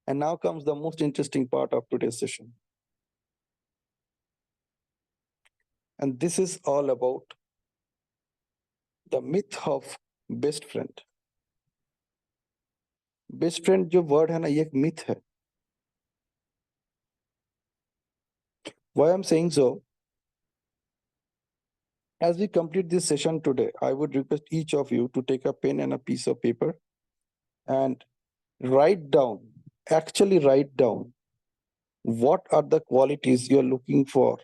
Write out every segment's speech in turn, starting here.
And now comes the most interesting part of today's session. And this is all about the myth of best friend. Best friend जो word है ना, ये एक myth है. Why I'm saying so? As we complete this session today, I would request each of you to take a pen and a piece of paper and write down, actually write down, what are the qualities you're looking for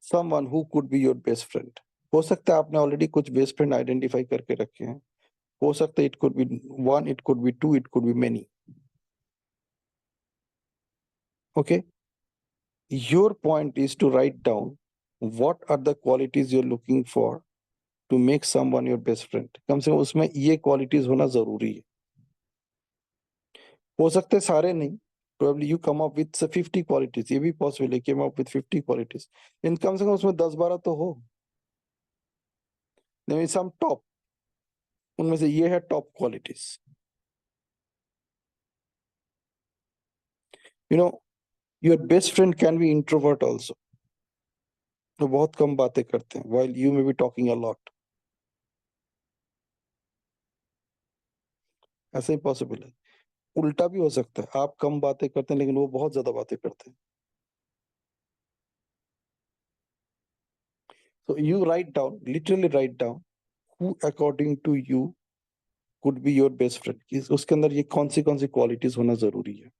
someone who could be your best friend. हो सकता है आपने already कुछ best friend identify करके रखे हैं. हो सकता है it could be one, it could be two, it could be many. Okay, your point is to write down what are the qualities you're looking for to make someone your best friend. कम से कम उसमें ये qualities होना जरूरी है. हो सकते सारे नहीं, probably you come up with 50 qualities. ये भी possible है, came up with 50 qualities. इन कम से कम उसमें 10-12 तो हो. There is some top. उनमें से ये है top qualities. You know, your best friend can be introvert also. वो बहुत कम बातें करते हैं, while you may be talking a lot. ऐसा ही possible है. उल्टा भी हो सकता है, आप कम बातें करते हैं लेकिन वो बहुत ज्यादा बातें करते हैं. So you write down, literally write down, who according to you could be your best friend. उसके अंदर ये कौन सी qualities होना जरूरी है.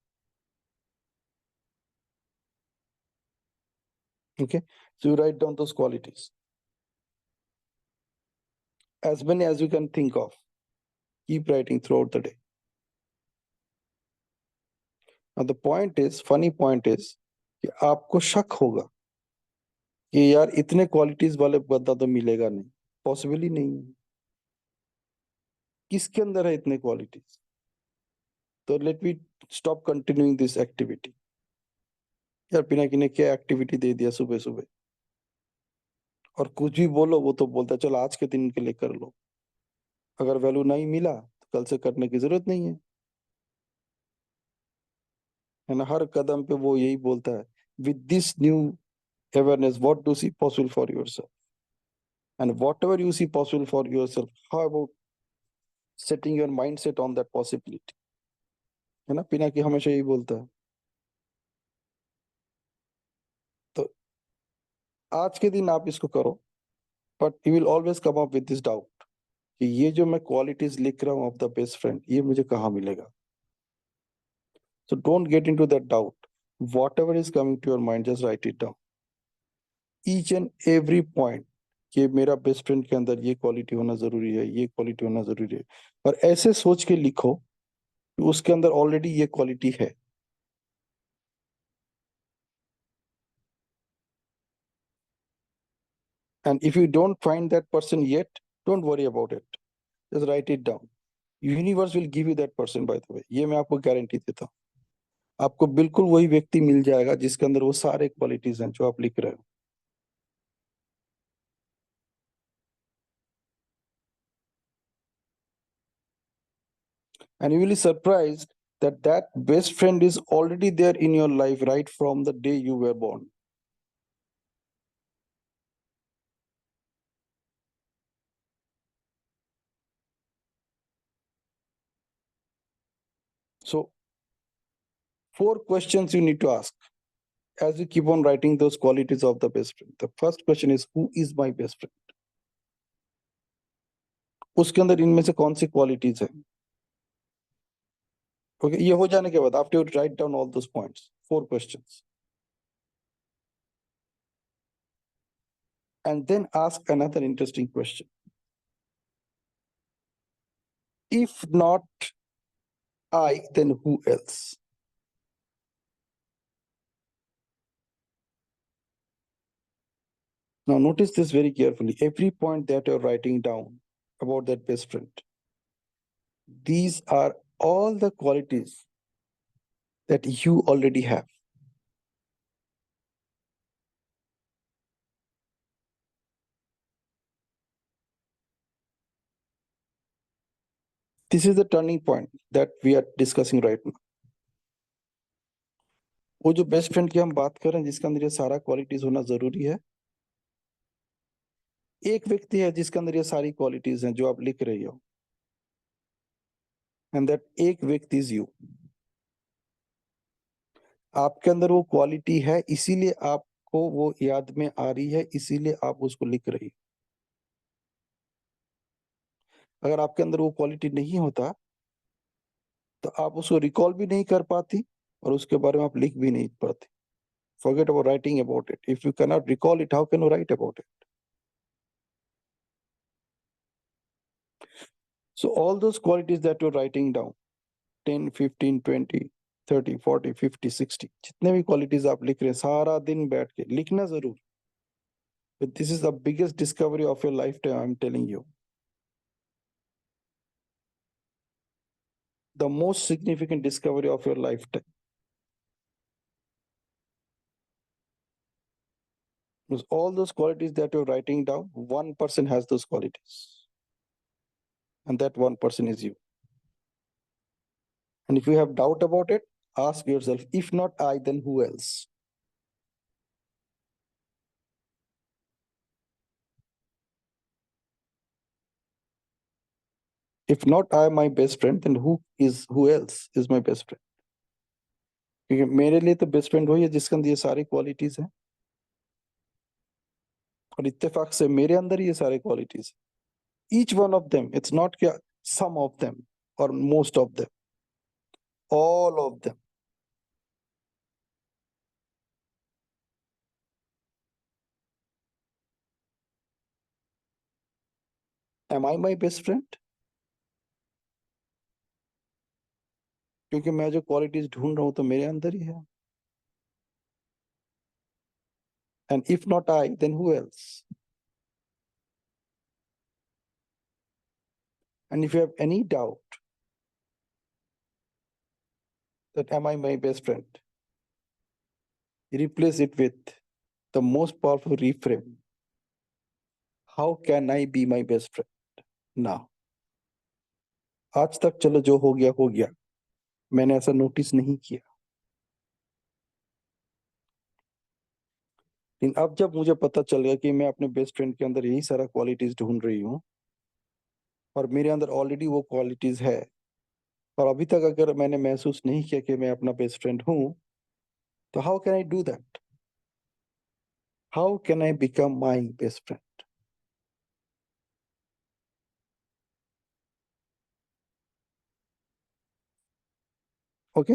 Okay, so you write down those qualities, as many as you can think of. Keep writing throughout the day. Now the point is, funny point is कि आपको शक होगा कि यार इतने क्वालिटीज वाले बंदा तो मिलेगा नहीं, पॉसिबल ही नहीं है. किसके अंदर है इतने क्वालिटीज? तो let me stop continuing this activity. यार पिनाकी ने क्या एक्टिविटी दे दिया सुबह सुबह, और कुछ भी बोलो वो तो बोलता है चलो आज के दिन के लिए कर लो. अगर वैल्यू नहीं मिला तो कल से करने की जरूरत नहीं है ना. हर कदम पे वो यही बोलता है, with this new awareness, what do you see possible for yourself? And whatever you see possible for yourself, how about setting your mindset on that possibility? है ना, पिनाकी हमेशा यही बोलता है. तो आज के दिन आप इसको करो, but you will always come up with this doubt कि ये जो मैं क्वालिटीज लिख रहा हूँ ऑफ द बेस्ट फ्रेंड, ये मुझे कहाँ मिलेगा. So don't get into that doubt. Whatever is coming to your mind, just write it down. Each and every point कि मेरा बेस्ट फ्रेंड के अंदर ये क्वालिटी होना जरूरी है, ये क्वालिटी होना जरूरी है. और ऐसे सोच के लिखो कि उसके अंदर ऑलरेडी ये क्वालिटी है. And if you don't find that person yet, don't worry about it. Just write it down. Universe will give you that person, by the way. ये मैं आपको गारंटी देता हूँ. आपको बिल्कुल वही व्यक्ति मिल जाएगा जिसके अंदर वो सारे क्वालिटीज हैं जो आप लिख रहे हो. And you will be surprised that that best friend is already there in your life right from the day you were born. So 4 questions you need to ask as you keep on writing those qualities of the best friend. The first question is, who is my best friend? उसके अंदर इनमें से कौन सी qualities है. Okay, ये हो जाने के बाद after you write down all those points, 4 questions, and then ask another interesting question. If not I, then who else? Now notice this very carefully. Every point that you're writing down about that best friend, these are all the qualities that you already have. This is the turning point that we are discussing right now. वो जो best friend की हम बात कर रहे हैं जिसके अंदर ये सारा क्वालिटीज होना जरूरी है, एक व्यक्ति है जिसके अंदर ये सारी क्वालिटीज हैं जो आप लिख रही हो, एंड दैट एक व्यक्ति इज यू। आपके अंदर वो क्वालिटी है, इसीलिए आपको वो याद में आ रही है, इसीलिए आप उसको लिख रही हो। अगर आपके अंदर वो क्वालिटी नहीं होता तो आप उसको रिकॉल भी नहीं कर पाती और उसके बारे में आप लिख भी नहीं पाती। Forget about writing about it. If you cannot recall it, how can you write about it? So all those qualities that you're writing down, 10, 15, 20, 30, 40, 50, 60, जितने भी क्वालिटीज आप लिख रहे हैं सारा दिन बैठ के लिखना जरूर। But this is the biggest discovery of your lifetime, I'm telling you. The most significant discovery of your lifetime. Because all those qualities that you're writing down, one person has those qualities. And that one person is you. And if you have doubt about it, ask yourself, if not I, then who else? If not I, my best friend, then who else is my best friend? क्योंकि मेरे लिए तो best friend वही है जिसके अंदर ये सारी क्वालिटीज हैं, और इत्तेफाक से मेरे अंदर ये सारी क्वालिटीज है। Each one of them, it's not क्या सम ऑफ देम और most of them, all of them. Am I my best friend? क्योंकि मैं जो क्वालिटीज ढूंढ रहा हूं तो मेरे अंदर ही है। And if not I, then who else? And if you have any doubt that am I my best friend, replace it with the most powerful reframe. How can I be my best friend now? आज तक चलो जो हो गया, मैंने ऐसा notice नहीं किया, लेकिन अब जब मुझे पता चल गया कि मैं अपने बेस्ट फ्रेंड के अंदर यही सारा क्वालिटीज ढूंढ रही हूँ और मेरे अंदर ऑलरेडी वो क्वालिटीज है, और अभी तक अगर मैंने महसूस नहीं किया कि मैं अपना बेस्ट फ्रेंड हूँ, तो how can I do that? How can I become my best friend? Okay.